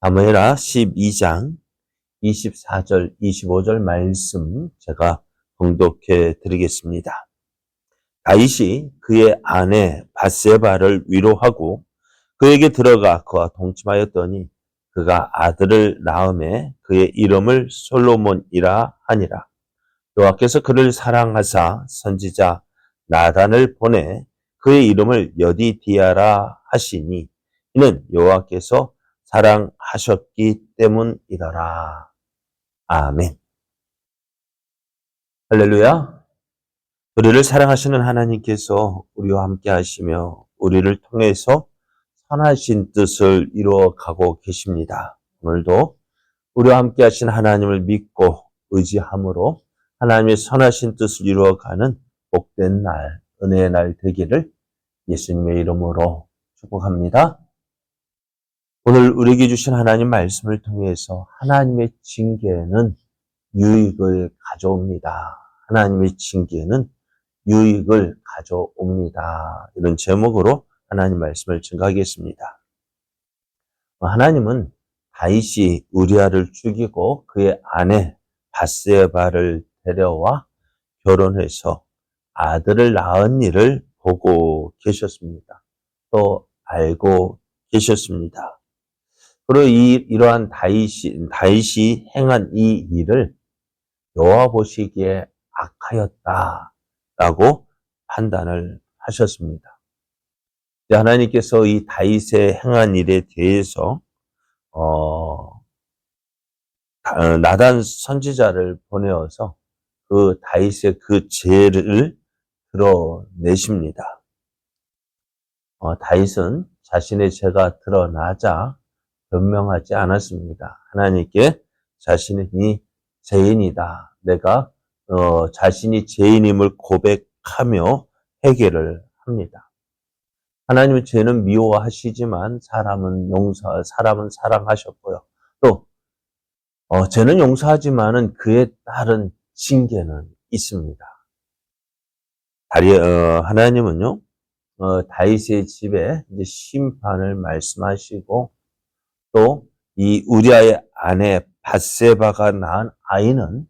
사무엘하 12장 24절, 25절 말씀 제가 봉독해 드리겠습니다. 다윗이 그의 아내 밧세바를 위로하고 그에게 들어가 그와 동침하였더니 그가 아들을 낳음에 그의 이름을 솔로몬이라 하니라. 여호와께서 그를 사랑하사 선지자 나단을 보내 그의 이름을 여디디아라 하시니 이는 여호와께서 사랑하셨기 때문이더라. 아멘. 할렐루야. 우리를 사랑하시는 하나님께서 우리와 함께 하시며 우리를 통해서 선하신 뜻을 이루어가고 계십니다. 오늘도 우리와 함께 하신 하나님을 믿고 의지함으로 하나님의 선하신 뜻을 이루어가는 복된 날, 은혜의 날 되기를 예수님의 이름으로 축복합니다. 오늘 우리에게 주신 하나님 말씀을 통해서 하나님의 징계는 유익을 가져옵니다. 하나님의 징계는 유익을 가져옵니다. 이런 제목으로 하나님 말씀을 증거하겠습니다. 하나님은 다윗이 우리아를 죽이고 그의 아내 밧세바를 데려와 결혼해서 아들을 낳은 일을 보고 계셨습니다. 또 알고 계셨습니다. 그리고 이러한 다윗이 행한 이 일을 여호와 보시기에 악하였다라고 판단을 하셨습니다. 하나님께서 이 다윗의 행한 일에 대해서 나단 선지자를 보내어서 그 다윗의 그 죄를 드러내십니다. 다윗은 자신의 죄가 드러나자 변명하지 않았습니다. 하나님께 자신이 죄인이다. 내가 자신이 죄인임을 고백하며 회개를 합니다. 하나님은 죄는 미워하시지만 사람은 사랑하셨고요. 또 죄는 용서하지만은 그에 따른 징계는 있습니다. 하나님은요 다윗의 집에 이제 심판을 말씀하시고 또 이 우리아의 아내 밧세바가 낳은 아이는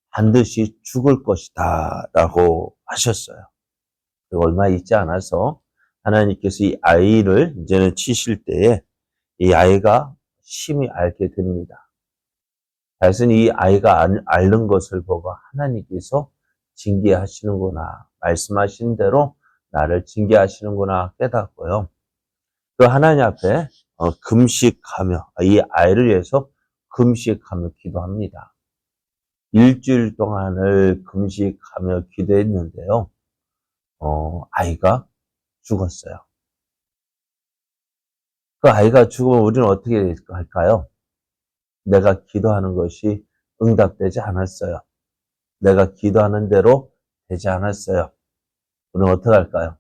반드시 죽을 것이다 라고 하셨어요. 그리고 얼마 있지 않아서 하나님께서 이 아이를 이제는 치실 때에 이 아이가 심히 앓게 됩니다. 다윗은 이 아이가 앓는 것을 보고 하나님께서 징계하시는구나, 말씀하신 대로 나를 징계하시는구나 깨닫고요. 그 하나님 앞에 금식하며 이 아이를 위해서 금식하며 기도합니다. 일주일 동안을 금식하며 기도했는데요. 아이가 죽었어요. 그 아이가 죽으면 우리는 어떻게 할까요? 내가 기도하는 것이 응답되지 않았어요. 내가 기도하는 대로 되지 않았어요. 우리는 어떻게 할까요?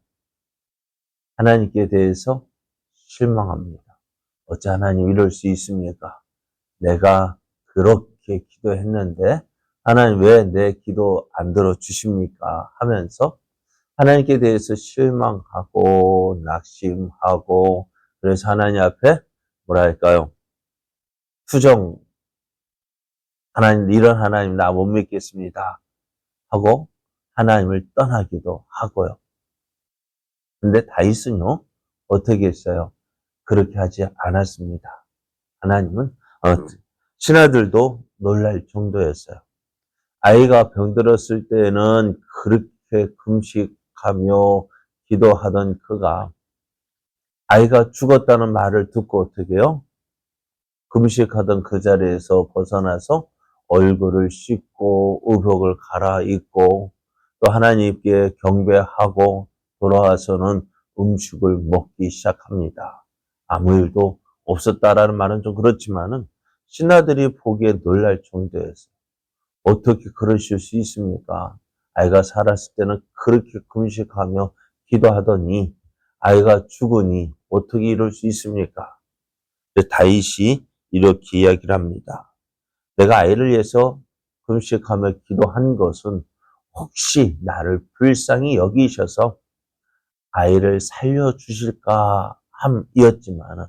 하나님께 대해서 실망합니다. 어찌 하나님 이럴 수 있습니까? 내가 그렇게 기도했는데 하나님 왜 내 기도 안 들어주십니까? 하면서 하나님께 대해서 실망하고 낙심하고 그래서 하나님 앞에 뭐랄까요? 하나님 이런 하나님 나 못 믿겠습니다 하고 하나님을 떠나기도 하고요. 근데 다윗은요 어떻게 했어요? 그렇게 하지 않았습니다. 하나님은 신하들도 놀랄 정도였어요. 아이가 병들었을 때는 그렇게 금식하며 기도하던 그가 아이가 죽었다는 말을 듣고 어떻게 해요? 금식하던 그 자리에서 벗어나서 얼굴을 씻고 의복을 갈아입고 또 하나님께 경배하고 돌아와서는 음식을 먹기 시작합니다. 아무 일도 없었다라는 말은 좀 그렇지만은 신하들이 보기에 놀랄 정도였어요. 어떻게 그러실 수 있습니까? 아이가 살았을 때는 그렇게 금식하며 기도하더니 아이가 죽으니 어떻게 이럴 수 있습니까? 다윗이 이렇게 이야기를 합니다. 내가 아이를 위해서 금식하며 기도한 것은 혹시 나를 불쌍히 여기셔서 아이를 살려주실까 함이었지만은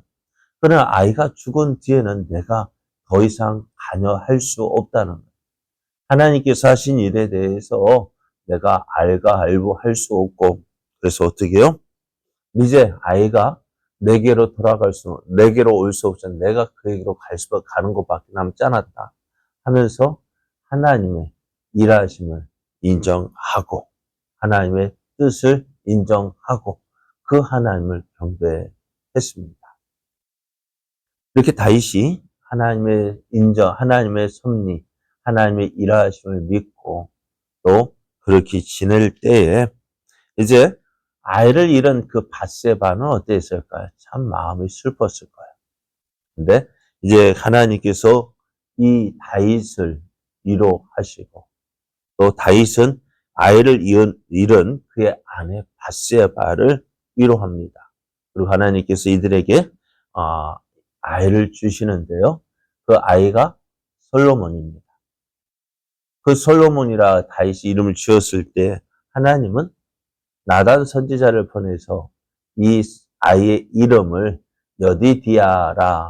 그러나 아이가 죽은 뒤에는 내가 더 이상 관여할 수 없다는 거예요. 하나님께서 하신 일에 대해서 내가 알가알부할 수 없고, 그래서 어떻게 해요? 이제 아이가 내게로 올 수 없어. 내가 그에게로 가는 것밖에 남지 않았다 하면서 하나님의 일하심을 인정하고, 하나님의 뜻을 인정하고, 그 하나님을 경배했습니다. 이렇게 다윗이 하나님의 인정, 하나님의 섭리, 하나님의 일하심을 믿고 또 그렇게 지낼 때에 이제 아이를 잃은 그 밧세바는 어땠을까요? 참 마음이 슬펐을 거예요. 근데 이제 하나님께서 이 다윗을 위로하시고, 또 다윗은 아이를 잃은 그의 아내 밧세바를 위로합니다. 그리고 하나님께서 이들에게 아이를 주시는데요. 그 아이가 솔로몬입니다. 그 솔로몬이라 다윗이 이름을 지었을 때 하나님은 나단 선지자를 보내서 이 아이의 이름을 여디디아라고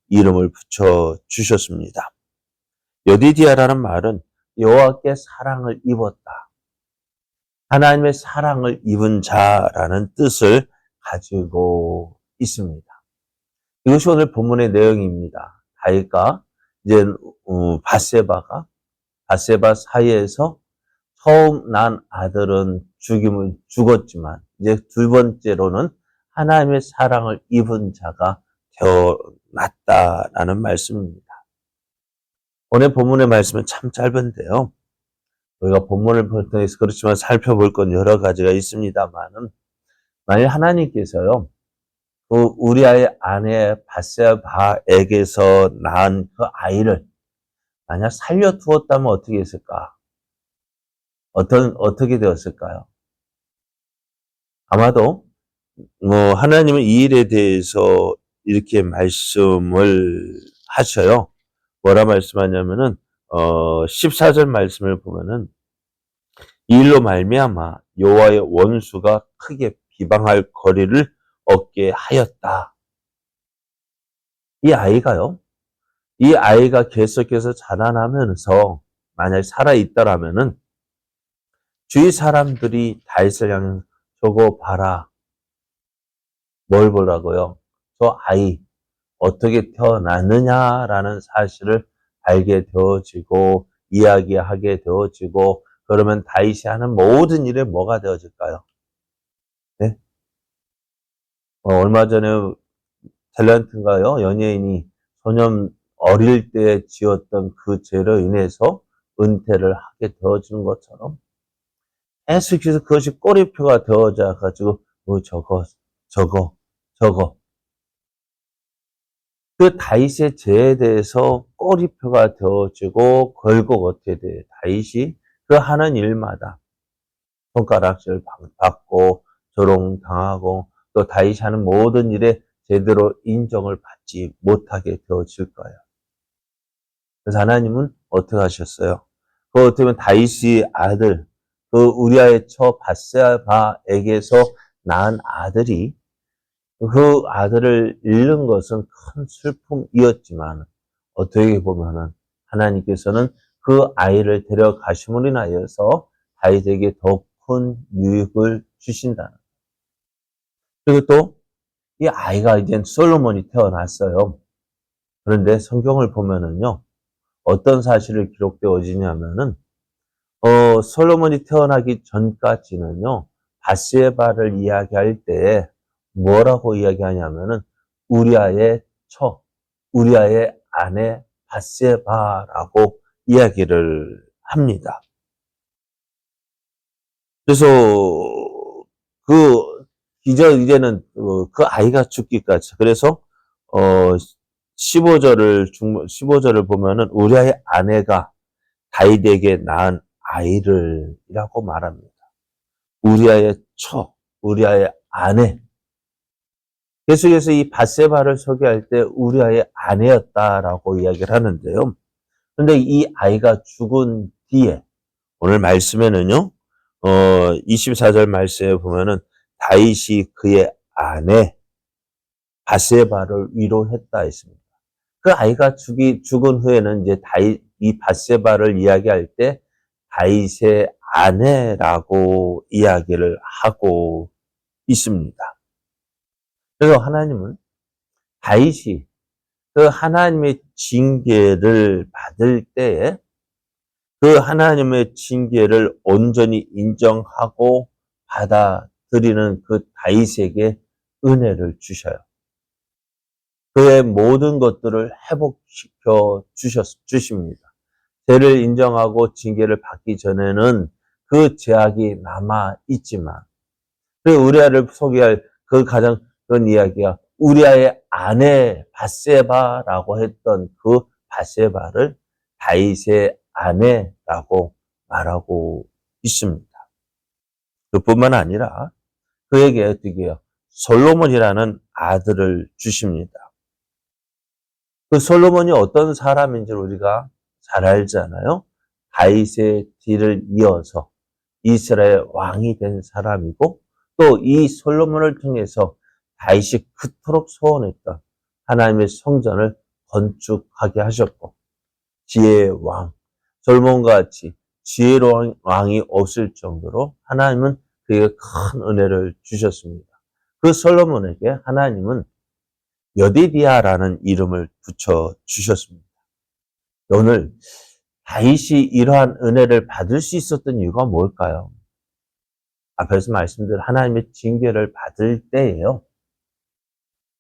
이름을 붙여 주셨습니다. 여디디아라는 말은 여호와께 사랑을 입었다, 하나님의 사랑을 입은 자라는 뜻을 가지고 있습니다. 이것이 오늘 본문의 내용입니다. 다윗과 이제 밧세바 사이에서 처음 난 아들은 죽었지만 이제 두 번째로는 하나님의 사랑을 입은 자가 태어났다라는 말씀입니다. 오늘 본문의 말씀은 참 짧은데요. 우리가 본문을 통해서 그렇지만 살펴볼 건 여러 가지가 있습니다만은, 만일 하나님께서요, 그 우리아의 아내 밧세바에게서 낳은 그 아이를 만약 살려두었다면 어떻게 했을까? 어떻게 되었을까요? 아마도 하나님은 이 일에 대해서 이렇게 말씀을 하셔요. 뭐라 말씀하냐면은 14절 말씀을 보면은 이 일로 말미암아 여호와의 원수가 크게 비방할 거리를 얻게 하였다. 이 아이가 계속해서 자라나면서 만약 살아있더라면은 주위 사람들이 다윗을 향해 저거 봐라. 뭘 보라고요? 저 아이 어떻게 태어났느냐라는 사실을 알게 되어지고 이야기하게 되어지고, 그러면 다윗이 하는 모든 일에 뭐가 되어질까요? 네? 얼마 전에 탤런트인가요? 연예인이 소년 어릴 때 지었던 그 죄로 인해서 은퇴를 하게 되어지는 것처럼 계속해서 그것이 꼬리표가 되어져 가지고 저거 그 다윗의 죄에 대해서 꼬리표가 되어지고 결국 어떻게 돼? 다윗이 그 하는 일마다 손가락질 받고 조롱당하고, 또 다윗이 하는 모든 일에 제대로 인정을 받지 못하게 되어질 거예요. 그래서 하나님은 어떻게 하셨어요? 그 어떻게 보면 다윗의 아들, 그 우리아의 처 밧세바에게서 낳은 아들이, 그 아들을 잃는 것은 큰 슬픔이었지만 어떻게 보면은 하나님께서는 그 아이를 데려가심으로 인하여서 다윗에게 더 큰 유익을 주신다는. 그리고 또 이 아이가 이제 솔로몬이 태어났어요. 그런데 성경을 보면은요, 어떤 사실을 기록되어지냐면은 솔로몬이 태어나기 전까지는요, 밧세바를 이야기할 때 뭐라고 이야기하냐면은 우리아의 아내 밧세바라고 이야기를 합니다. 그래서 이제는 그 아이가 죽기까지. 그래서 15절을 보면은 우리아의 아내가 다윗에게 낳은 아이를이라고 말합니다. 우리아의 아내. 계속해서 이 밧세바를 소개할 때 우리아의 아내였다라고 이야기를 하는데요. 그런데 이 아이가 죽은 뒤에 오늘 말씀에는요, 24절 말씀에 보면은 다윗이 그의 아내 밧세바를 위로했다 했습니다. 그 아이가 죽은 후에는 이제 이 밧세바를 이야기할 때 다윗의 아내라고 이야기를 하고 있습니다. 그래서 하나님은 다윗이 그 하나님의 징계를 받을 때에 그 하나님의 징계를 온전히 인정하고 받아들이는 그 다윗에게 은혜를 주셔요. 그의 모든 것들을 회복시켜 주십니다. 죄를 인정하고 징계를 받기 전에는 그 죄악이 남아 있지만, 그 우리아를 소개할 그 가장 그런 이야기가 우리아의 아내 밧세바라고 했던 그 밧세바를 다윗의 아내라고 말하고 있습니다. 그뿐만 아니라 그에게 어떻게 해요? 솔로몬이라는 아들을 주십니다. 그 솔로몬이 어떤 사람인지를 우리가 잘 알잖아요. 다윗의 뒤를 이어서 이스라엘 왕이 된 사람이고, 또 이 솔로몬을 통해서 다윗이 그토록 소원했던 하나님의 성전을 건축하게 하셨고, 지혜의 왕, 솔로몬과 같이 지혜로운 왕이 없을 정도로 하나님은 그에게 큰 은혜를 주셨습니다. 그 솔로몬에게 하나님은 여디디아라는 이름을 붙여 주셨습니다. 오늘 다윗이 이러한 은혜를 받을 수 있었던 이유가 뭘까요? 앞에서 말씀드린 하나님의 징계를 받을 때에요.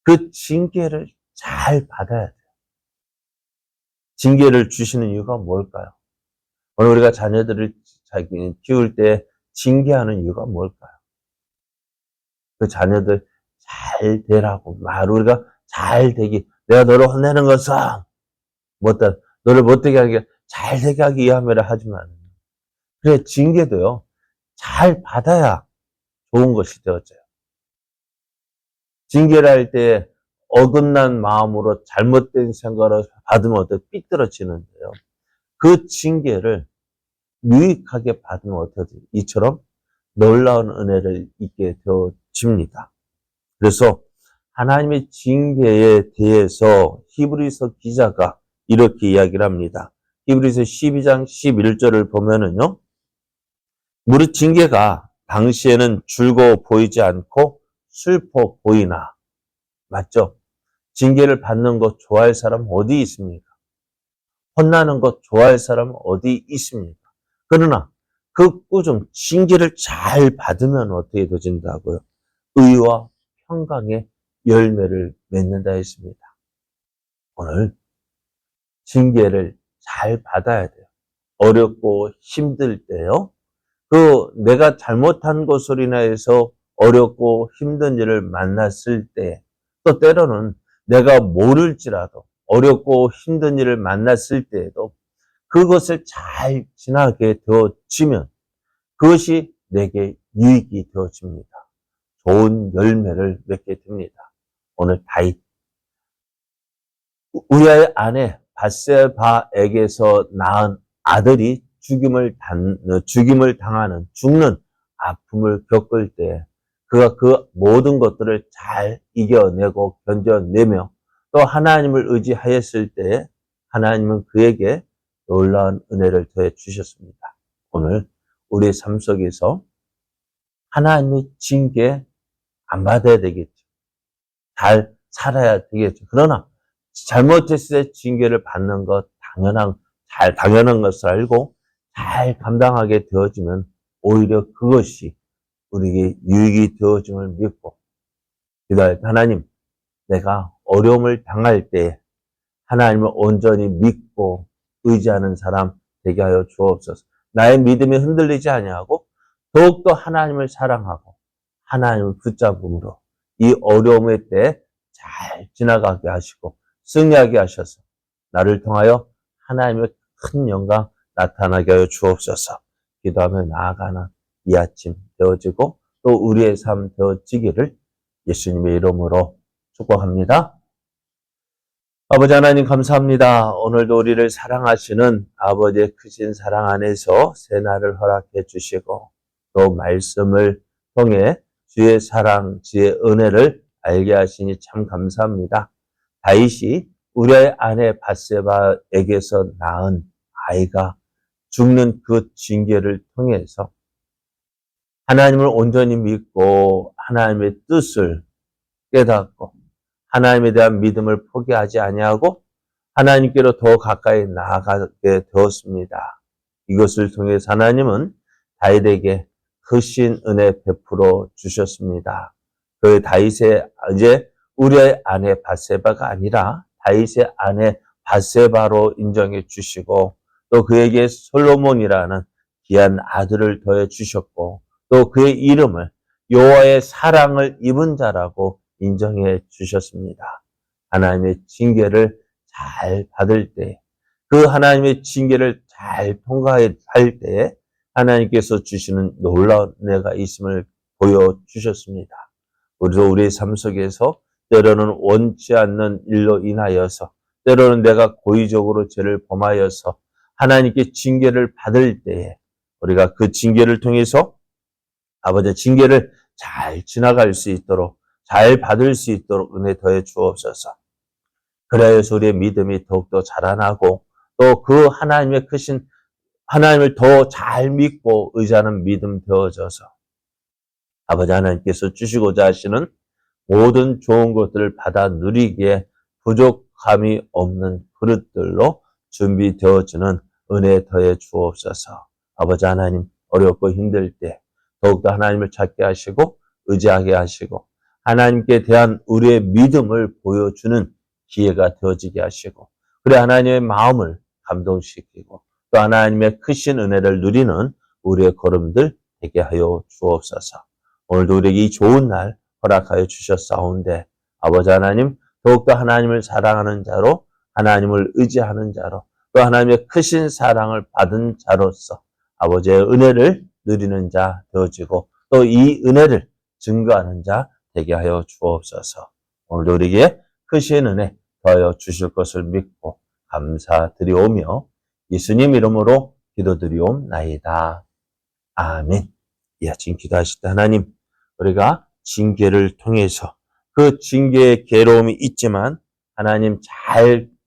그 징계를 잘 받아야 돼요. 징계를 주시는 이유가 뭘까요? 오늘 우리가 자녀들을 키울 때 징계하는 이유가 뭘까요? 그 자녀들 잘 되라고 우리가 잘 되기, 내가 너를 혼내는 것은 너를 못되게 하기, 잘 되게 하기 위함이라 하지만, 그래 징계도요 잘 받아야 좋은 것이 되어져요. 징계를 할 때 어긋난 마음으로 잘못된 생각을 받으면 어떻게 삐뚤어지는데요. 그 징계를 유익하게 받으면 어떻게 이처럼 놀라운 은혜를 잊게 되어집니다. 그래서 하나님의 징계에 대해서 히브리서 기자가 이렇게 이야기를 합니다. 히브리서 12장 11절을 보면은요, 무릇 징계가 당시에는 즐거워 보이지 않고 슬퍼 보이나. 맞죠? 징계를 받는 것 좋아할 사람 어디 있습니까? 혼나는 것 좋아할 사람 어디 있습니까? 그러나 그 꾸중 징계를 잘 받으면 어떻게 되어진다고요? 의와 평강의 열매를 맺는다 했습니다. 오늘 징계를 잘 받아야 돼요. 어렵고 힘들 때요. 내가 잘못한 것으로 인해서 어렵고 힘든 일을 만났을 때, 또 때로는 내가 모를지라도 어렵고 힘든 일을 만났을 때에도 그것을 잘 지나게 되어지면 그것이 내게 유익이 되어집니다. 좋은 열매를 맺게 됩니다. 오늘 다윗, 우리아의 아내 밧세바에게서 낳은 아들이 죽임을 당하는, 죽는 아픔을 겪을 때 그가 그 모든 것들을 잘 이겨내고 견뎌내며 또 하나님을 의지하였을 때 하나님은 그에게 놀라운 은혜를 더해 주셨습니다. 오늘 우리의 삶 속에서 하나님의 징계 안 받아야 되겠죠. 잘 살아야 되겠죠. 그러나 잘못했을 때 징계를 받는 것 당연한 것을 알고 잘 감당하게 되어지면 오히려 그것이 우리에게 유익이 되어짐을 믿고, 기도할 때 하나님, 내가 어려움을 당할 때 하나님을 온전히 믿고 의지하는 사람 되게 하여 주옵소서. 나의 믿음이 흔들리지 아니하고 더욱더 하나님을 사랑하고 하나님을 붙잡음으로 이 어려움의 때 잘 지나가게 하시고 승리하게 하셔서 나를 통하여 하나님의 큰 영광 나타나게 하여 주옵소서. 기도하며 나아가는 이 아침 되어지고 또 우리의 삶 되어지기를 예수님의 이름으로 축복합니다. 아버지 하나님 감사합니다. 오늘도 우리를 사랑하시는 아버지의 크신 사랑 안에서 새날을 허락해 주시고 또 말씀을 통해 주의 사랑, 주의 은혜를 알게 하시니 참 감사합니다. 다윗이 우리의 아내 밧세바에게서 낳은 아이가 죽는 그 징계를 통해서 하나님을 온전히 믿고 하나님의 뜻을 깨닫고 하나님에 대한 믿음을 포기하지 아니하고 하나님께로 더 가까이 나아가게 되었습니다. 이것을 통해서 하나님은 다윗에게 크신 은혜 베풀어 주셨습니다. 그 다윗의 이제 우리의 아내 밧세바가 아니라 다윗의 아내 밧세바로 인정해 주시고 또 그에게 솔로몬이라는 귀한 아들을 더해 주셨고 또 그의 이름을 여호와의 사랑을 입은 자라고 인정해 주셨습니다. 하나님의 징계를 잘 받을 때, 그 하나님의 징계를 잘 통과할 때 하나님께서 주시는 놀라운 은혜가 있음을 보여주셨습니다. 우리도 우리의 삶 속에서 때로는 원치 않는 일로 인하여서 때로는 내가 고의적으로 죄를 범하여서 하나님께 징계를 받을 때에 우리가 그 징계를 통해서 아버지의 징계를 잘 지나갈 수 있도록 잘 받을 수 있도록 은혜 더해 주옵소서. 그래야서 우리의 믿음이 더욱더 자라나고 또 그 하나님의 크신 하나님을 더 잘 믿고 의지하는 믿음 되어져서 아버지 하나님께서 주시고자 하시는 모든 좋은 것들을 받아 누리기에 부족함이 없는 그릇들로 준비되어지는 은혜 더해 주옵소서. 아버지 하나님 어렵고 힘들 때 더욱더 하나님을 찾게 하시고 의지하게 하시고 하나님께 대한 우리의 믿음을 보여주는 기회가 되어지게 하시고 그래 하나님의 마음을 감동시키고 또 하나님의 크신 은혜를 누리는 우리의 걸음들 되게 하여 주옵소서. 오늘도 우리에게 이 좋은 날 허락하여 주셨사온데 아버지 하나님 더욱더 하나님을 사랑하는 자로 하나님을 의지하는 자로 또 하나님의 크신 사랑을 받은 자로서 아버지의 은혜를 누리는 자 되어지고 또 이 은혜를 증거하는 자 되게 하여 주옵소서. 오늘도 우리에게 크신 은혜 더하여 주실 것을 믿고 감사드리오며 예수님 이름으로 기도드리옵나이다. 아멘. 이 아침 기도하실 때 하나님 우리가 징계를 통해서 그 징계의 괴로움이 있지만 하나님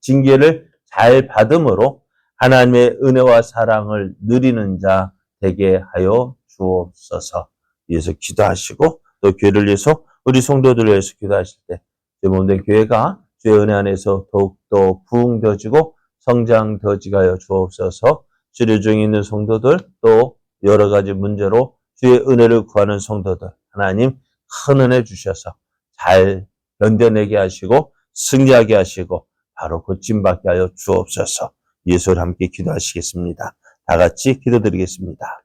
징계를 잘 받음으로 하나님의 은혜와 사랑을 누리는 자 되게 하여 주옵소서. 위해서 기도하시고 또 교회를 위해서 우리 성도들을 위해서 기도하실 때 모든 교회가 주의 은혜 안에서 더욱더 부흥되어지고 성장되어지게 하여 주옵소서. 치료 중에 있는 성도들 또 여러 가지 문제로 주의 은혜를 구하는 성도들 하나님 큰 은혜 주셔서 잘 견뎌내게 하시고 승리하게 하시고 바로 고침받게 하여 주옵소서. 예수를 함께 기도하시겠습니다. 다 같이 기도드리겠습니다.